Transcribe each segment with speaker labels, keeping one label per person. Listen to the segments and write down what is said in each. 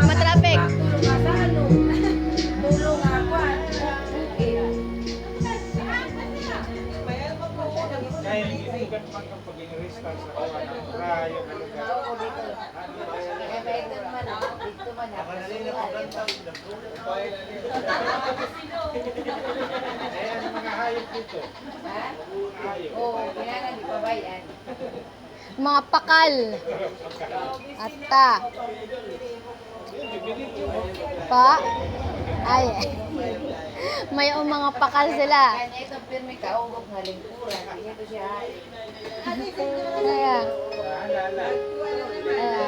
Speaker 1: Matraffic. Mga pakal. Ata. Pa. Ay. May mga pakal sila.
Speaker 2: Ito pirmi ka, ugok nga lingkuran. Ito siya.
Speaker 1: Kaya. Kaya.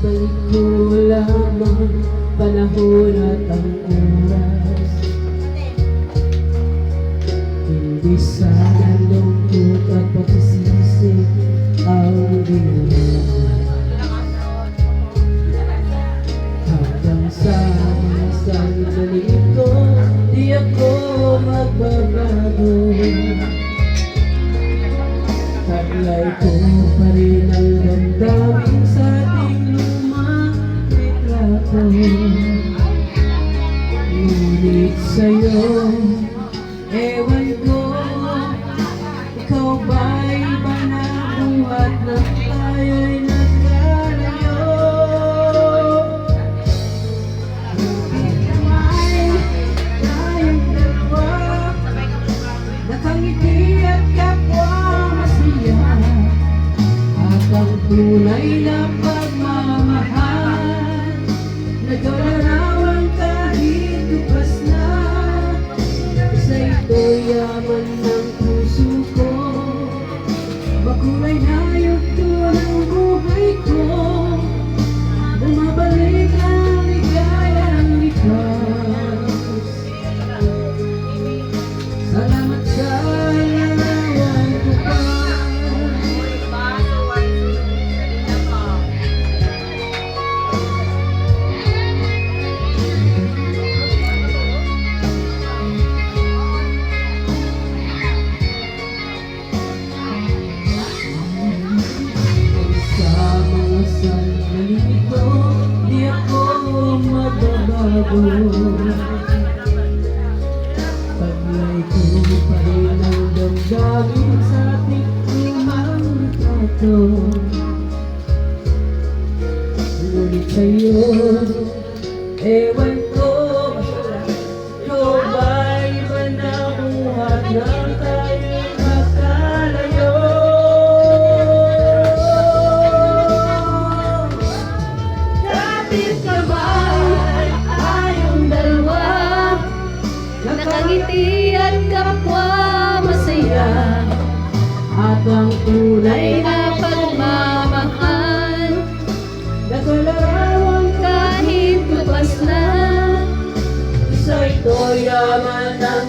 Speaker 3: Babalik ko lamang panahon at ang oras. Hindi sana lungkot at pagsisisi ang dinaraman. Hanggang sa mga sandali ito, di ako magbabago. Taglay ko pa rin ang damdamin sa ating lumang retrato. Ngunit sa'yo, ewan ko, ikaw ba'y iba na buhat na tayo'y nagkalayo? Bakit naman tayong dalawa, nakangiti at kapwa masaya, at ang tunay na pagmamahal, naglalarawan kahit tupas na. Sa ito'y yaman ng puso ko, makulay na yugto ng buhay ko, bumabalik ang ligayang likas. Salamat sa larawan ko pa. Sa mga sandali ito, di ako magbabago. Taglay ko pa rin ang damdamin sa ating lumang retrato. Ngunit sa'yo, ewan ko, ikaw ba'y iba na buhat ng tayo'y makalayo? Kapit kamay, tayong dalawa,
Speaker 1: Nakangiti at kapwa masaya,
Speaker 3: at ang tunay
Speaker 1: ay na pagmamahal,
Speaker 3: naglalarawan
Speaker 1: kahit tupas na.
Speaker 3: sa ito yaman ng